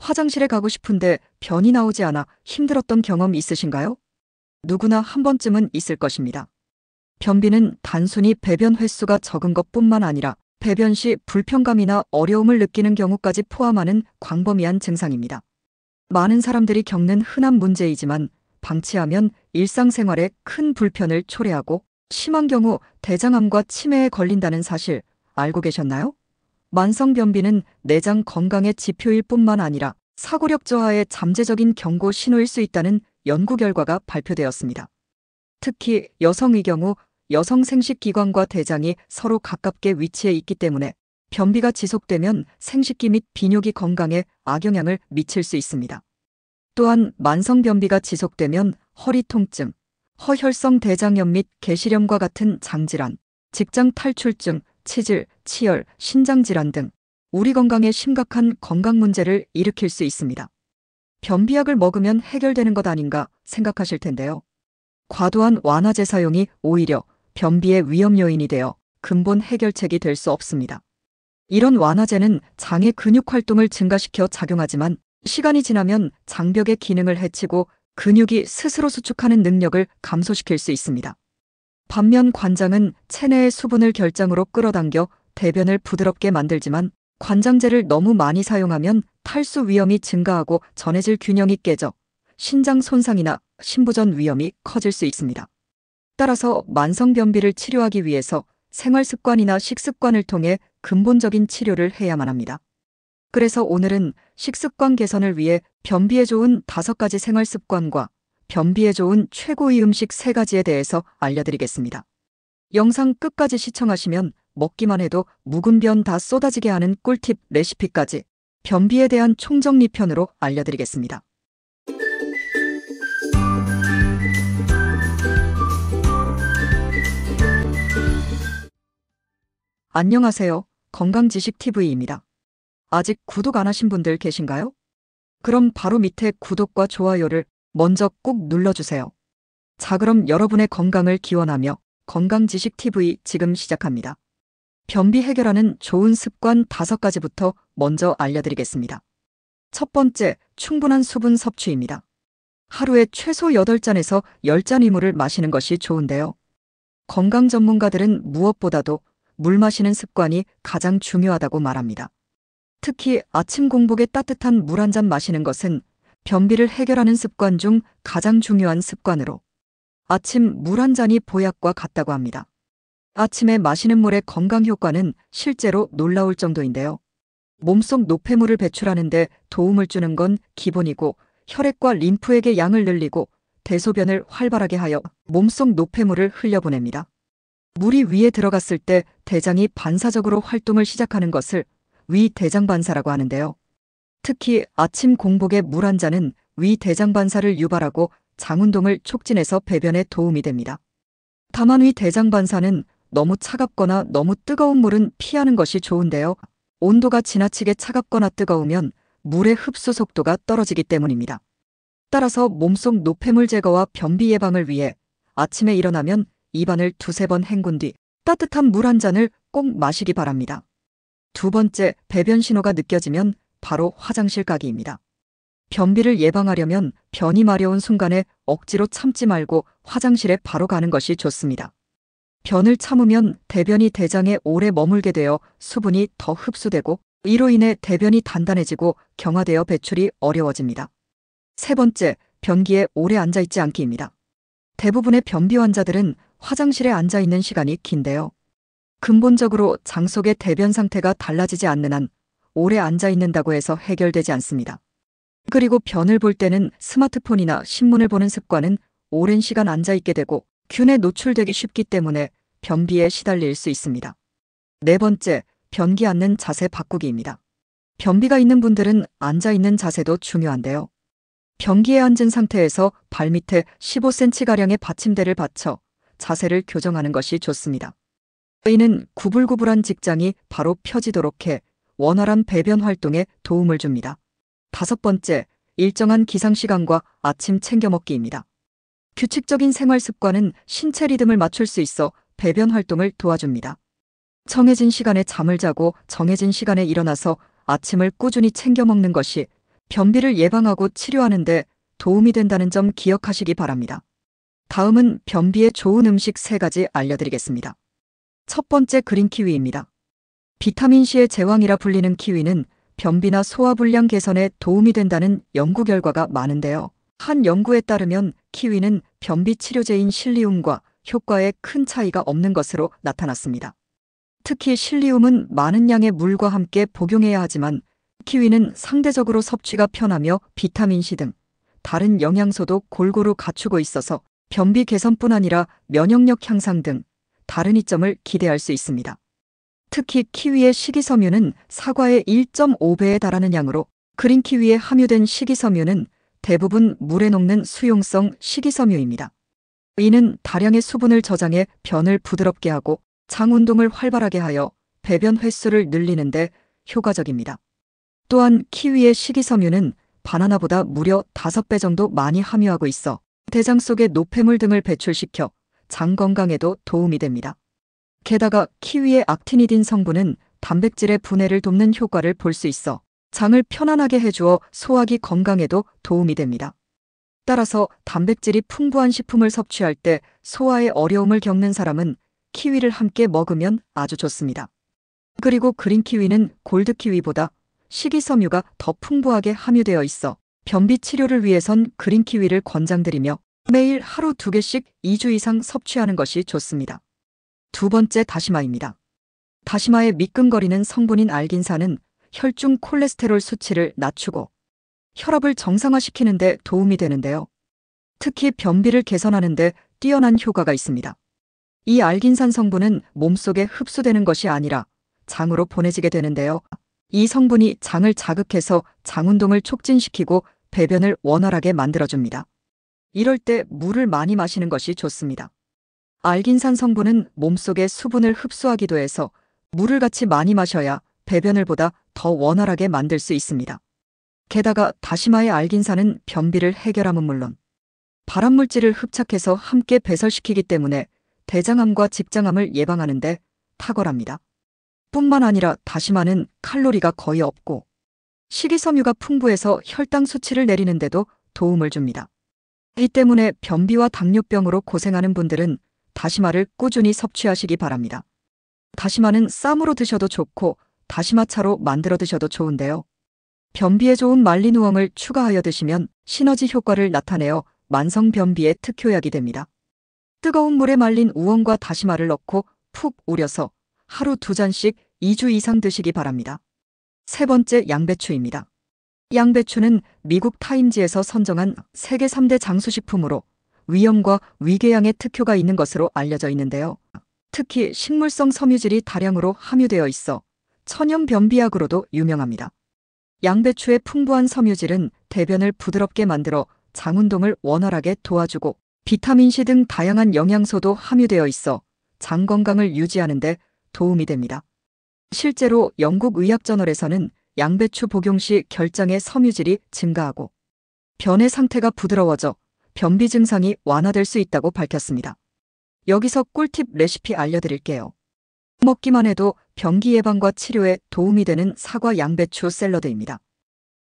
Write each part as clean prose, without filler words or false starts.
화장실에 가고 싶은데 변이 나오지 않아 힘들었던 경험 있으신가요? 누구나 한 번쯤은 있을 것입니다. 변비는 단순히 배변 횟수가 적은 것뿐만 아니라 배변 시 불편감이나 어려움을 느끼는 경우까지 포함하는 광범위한 증상입니다. 많은 사람들이 겪는 흔한 문제이지만 방치하면 일상생활에 큰 불편을 초래하고 심한 경우 대장암과 치매에 걸린다는 사실 알고 계셨나요? 만성변비는 내장 건강의 지표일 뿐만 아니라 사고력 저하의 잠재적인 경고 신호일 수 있다는 연구 결과가 발표되었습니다. 특히 여성의 경우 여성 생식기관과 대장이 서로 가깝게 위치해 있기 때문에 변비가 지속되면 생식기 및 비뇨기 건강에 악영향을 미칠 수 있습니다. 또한 만성변비가 지속되면 허리 통증, 허혈성 대장염 및 개시염과 같은 장질환, 직장 탈출증, 치질, 치열, 신장질환 등 우리 건강에 심각한 건강 문제를 일으킬 수 있습니다. 변비약을 먹으면 해결되는 것 아닌가 생각하실 텐데요. 과도한 완화제 사용이 오히려 변비의 위험 요인이 되어 근본 해결책이 될 수 없습니다. 이런 완화제는 장의 근육 활동을 증가시켜 작용하지만 시간이 지나면 장벽의 기능을 해치고 근육이 스스로 수축하는 능력을 감소시킬 수 있습니다. 반면 관장은 체내의 수분을 결장으로 끌어당겨 대변을 부드럽게 만들지만 관장제를 너무 많이 사용하면 탈수 위험이 증가하고 전해질 균형이 깨져 신장 손상이나 신부전 위험이 커질 수 있습니다. 따라서 만성변비를 치료하기 위해서 생활습관이나 식습관을 통해 근본적인 치료를 해야만 합니다. 그래서 오늘은 식습관 개선을 위해 변비에 좋은 5가지 생활습관과 변비에 좋은 최고의 음식 3가지에 대해서 알려드리겠습니다. 영상 끝까지 시청하시면 먹기만 해도 묵은 변 다 쏟아지게 하는 꿀팁 레시피까지 변비에 대한 총정리편으로 알려드리겠습니다. 안녕하세요. 건강지식TV입니다. 아직 구독 안 하신 분들 계신가요? 그럼 바로 밑에 구독과 좋아요를 먼저 꼭 눌러주세요. 자, 그럼 여러분의 건강을 기원하며 건강지식TV 지금 시작합니다. 변비 해결하는 좋은 습관 5가지부터 먼저 알려드리겠습니다. 첫 번째, 충분한 수분 섭취입니다. 하루에 최소 8잔에서 10잔 이물을 마시는 것이 좋은데요. 건강 전문가들은 무엇보다도 물 마시는 습관이 가장 중요하다고 말합니다. 특히 아침 공복에 따뜻한 물 한 잔 마시는 것은 변비를 해결하는 습관 중 가장 중요한 습관으로 아침 물 한 잔이 보약과 같다고 합니다. 아침에 마시는 물의 건강 효과는 실제로 놀라울 정도인데요. 몸속 노폐물을 배출하는 데 도움을 주는 건 기본이고 혈액과 림프에게 양을 늘리고 대소변을 활발하게 하여 몸속 노폐물을 흘려보냅니다. 물이 위에 들어갔을 때 대장이 반사적으로 활동을 시작하는 것을 위대장반사라고 하는데요. 특히 아침 공복에 물 한 잔은 위대장반사를 유발하고 장운동을 촉진해서 배변에 도움이 됩니다. 다만 위대장반사는 너무 차갑거나 너무 뜨거운 물은 피하는 것이 좋은데요. 온도가 지나치게 차갑거나 뜨거우면 물의 흡수 속도가 떨어지기 때문입니다. 따라서 몸속 노폐물 제거와 변비 예방을 위해 아침에 일어나면 입안을 2~3번 헹군 뒤 따뜻한 물 한 잔을 꼭 마시기 바랍니다. 두 번째, 배변 신호가 느껴지면 바로 화장실 가기입니다. 변비를 예방하려면 변이 마려운 순간에 억지로 참지 말고 화장실에 바로 가는 것이 좋습니다. 변을 참으면 대변이 대장에 오래 머물게 되어 수분이 더 흡수되고 이로 인해 대변이 단단해지고 경화되어 배출이 어려워집니다. 세 번째, 변기에 오래 앉아있지 않기입니다. 대부분의 변비 환자들은 화장실에 앉아있는 시간이 긴데요. 근본적으로 장 속의 대변 상태가 달라지지 않는 한 오래 앉아있는다고 해서 해결되지 않습니다. 그리고 변을 볼 때는 스마트폰이나 신문을 보는 습관은 오랜 시간 앉아있게 되고 균에 노출되기 쉽기 때문에 변비에 시달릴 수 있습니다. 네 번째, 변기 앉는 자세 바꾸기입니다. 변비가 있는 분들은 앉아있는 자세도 중요한데요. 변기에 앉은 상태에서 발밑에 15cm가량의 받침대를 받쳐 자세를 교정하는 것이 좋습니다. 이는 구불구불한 직장이 바로 펴지도록 해 원활한 배변 활동에 도움을 줍니다. 5번째, 일정한 기상시간과 아침 챙겨 먹기입니다. 규칙적인 생활 습관은 신체 리듬을 맞출 수 있어 배변 활동을 도와줍니다. 정해진 시간에 잠을 자고 정해진 시간에 일어나서 아침을 꾸준히 챙겨 먹는 것이 변비를 예방하고 치료하는데 도움이 된다는 점 기억하시기 바랍니다. 다음은 변비에 좋은 음식 3가지 알려드리겠습니다. 첫 번째, 그린 키위입니다. 비타민C의 제왕이라 불리는 키위는 변비나 소화불량 개선에 도움이 된다는 연구 결과가 많은데요. 한 연구에 따르면 키위는 변비 치료제인 실리움과 효과에 큰 차이가 없는 것으로 나타났습니다. 특히 실리움은 많은 양의 물과 함께 복용해야 하지만 키위는 상대적으로 섭취가 편하며 비타민C 등 다른 영양소도 골고루 갖추고 있어서 변비 개선뿐 아니라 면역력 향상 등 다른 이점을 기대할 수 있습니다. 특히 키위의 식이섬유는 사과의 1.5배에 달하는 양으로 그린 키위에 함유된 식이섬유는 대부분 물에 녹는 수용성 식이섬유입니다. 이는 다량의 수분을 저장해 변을 부드럽게 하고 장 운동을 활발하게 하여 배변 횟수를 늘리는데 효과적입니다. 또한 키위의 식이섬유는 바나나보다 무려 5배 정도 많이 함유하고 있어 대장 속의 노폐물 등을 배출시켜 장 건강에도 도움이 됩니다. 게다가 키위의 악티니딘 성분은 단백질의 분해를 돕는 효과를 볼 수 있어 장을 편안하게 해주어 소화기 건강에도 도움이 됩니다. 따라서 단백질이 풍부한 식품을 섭취할 때 소화에 어려움을 겪는 사람은 키위를 함께 먹으면 아주 좋습니다. 그리고 그린 키위는 골드 키위보다 식이섬유가 더 풍부하게 함유되어 있어 변비 치료를 위해선 그린 키위를 권장드리며 매일 하루 2개씩 2주 이상 섭취하는 것이 좋습니다. 두 번째, 다시마입니다. 다시마의 미끈거리는 성분인 알긴산은 혈중 콜레스테롤 수치를 낮추고 혈압을 정상화시키는 데 도움이 되는데요. 특히 변비를 개선하는 데 뛰어난 효과가 있습니다. 이 알긴산 성분은 몸속에 흡수되는 것이 아니라 장으로 보내지게 되는데요. 이 성분이 장을 자극해서 장 운동을 촉진시키고 배변을 원활하게 만들어줍니다. 이럴 때 물을 많이 마시는 것이 좋습니다. 알긴산 성분은 몸속의 수분을 흡수하기도 해서 물을 같이 많이 마셔야 배변을 보다 더 원활하게 만들 수 있습니다. 게다가 다시마의 알긴산은 변비를 해결함은 물론 발암물질을 흡착해서 함께 배설시키기 때문에 대장암과 직장암을 예방하는 데 탁월합니다. 뿐만 아니라 다시마는 칼로리가 거의 없고 식이섬유가 풍부해서 혈당 수치를 내리는 데도 도움을 줍니다. 이 때문에 변비와 당뇨병으로 고생하는 분들은 다시마를 꾸준히 섭취하시기 바랍니다. 다시마는 쌈으로 드셔도 좋고 다시마차로 만들어 드셔도 좋은데요. 변비에 좋은 말린 우엉을 추가하여 드시면 시너지 효과를 나타내어 만성 변비에 특효약이 됩니다. 뜨거운 물에 말린 우엉과 다시마를 넣고 푹 우려서 하루 2잔씩 2주 이상 드시기 바랍니다. 세 번째, 양배추입니다. 양배추는 미국 타임지에서 선정한 세계 3대 장수식품으로 위염과 위궤양에 특효가 있는 것으로 알려져 있는데요. 특히 식물성 섬유질이 다량으로 함유되어 있어 천연 변비약으로도 유명합니다. 양배추의 풍부한 섬유질은 대변을 부드럽게 만들어 장 운동을 원활하게 도와주고 비타민C 등 다양한 영양소도 함유되어 있어 장 건강을 유지하는 데 도움이 됩니다. 실제로 영국 의학저널에서는 양배추 복용 시 결장의 섬유질이 증가하고 변의 상태가 부드러워져 변비 증상이 완화될 수 있다고 밝혔습니다. 여기서 꿀팁 레시피 알려드릴게요. 먹기만 해도 변기 예방과 치료에 도움이 되는 사과 양배추 샐러드입니다.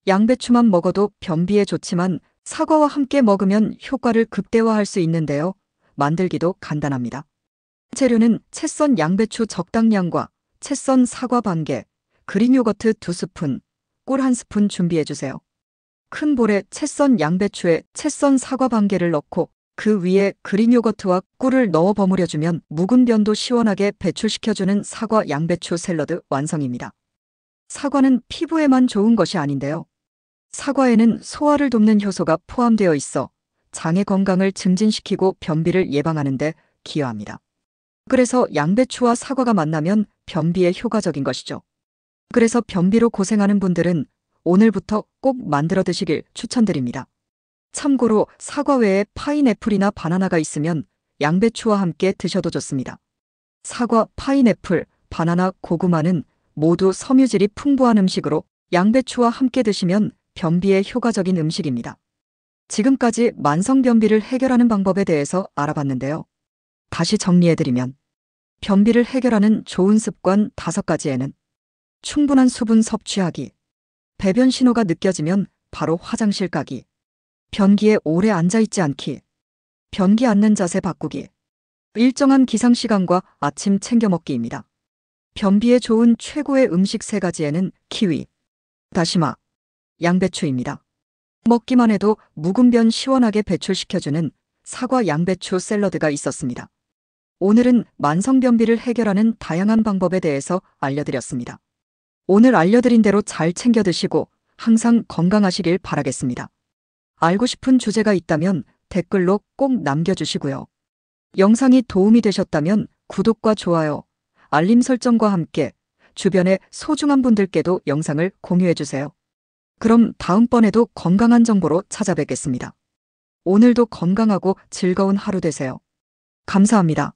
양배추만 먹어도 변비에 좋지만 사과와 함께 먹으면 효과를 극대화할 수 있는데요. 만들기도 간단합니다. 재료는 채 썬 양배추 적당량과 채 썬 사과 반개, 그릭 요거트 2스푼, 꿀 1스푼 준비해주세요. 큰 볼에 채 썬 양배추에 채 썬 사과 반개를 넣고 그 위에 그릭 요거트와 꿀을 넣어 버무려주면 묵은 변도 시원하게 배출시켜주는 사과 양배추 샐러드 완성입니다. 사과는 피부에만 좋은 것이 아닌데요. 사과에는 소화를 돕는 효소가 포함되어 있어 장의 건강을 증진시키고 변비를 예방하는 데 기여합니다. 그래서 양배추와 사과가 만나면 변비에 효과적인 것이죠. 그래서 변비로 고생하는 분들은 오늘부터 꼭 만들어 드시길 추천드립니다. 참고로 사과 외에 파인애플이나 바나나가 있으면 양배추와 함께 드셔도 좋습니다. 사과, 파인애플, 바나나, 고구마는 모두 섬유질이 풍부한 음식으로 양배추와 함께 드시면 변비에 효과적인 음식입니다. 지금까지 만성변비를 해결하는 방법에 대해서 알아봤는데요. 다시 정리해드리면 변비를 해결하는 좋은 습관 5가지에는 충분한 수분 섭취하기, 배변 신호가 느껴지면 바로 화장실 가기. 변기에 오래 앉아있지 않기. 변기 앉는 자세 바꾸기. 일정한 기상시간과 아침 챙겨 먹기입니다. 변비에 좋은 최고의 음식 3가지에는 키위, 다시마, 양배추입니다. 먹기만 해도 묵은 변 시원하게 배출시켜주는 사과 양배추 샐러드가 있었습니다. 오늘은 만성변비를 해결하는 다양한 방법에 대해서 알려드렸습니다. 오늘 알려드린 대로 잘 챙겨 드시고 항상 건강하시길 바라겠습니다. 알고 싶은 주제가 있다면 댓글로 꼭 남겨주시고요. 영상이 도움이 되셨다면 구독과 좋아요, 알림 설정과 함께 주변의 소중한 분들께도 영상을 공유해주세요. 그럼 다음번에도 건강한 정보로 찾아뵙겠습니다. 오늘도 건강하고 즐거운 하루 되세요. 감사합니다.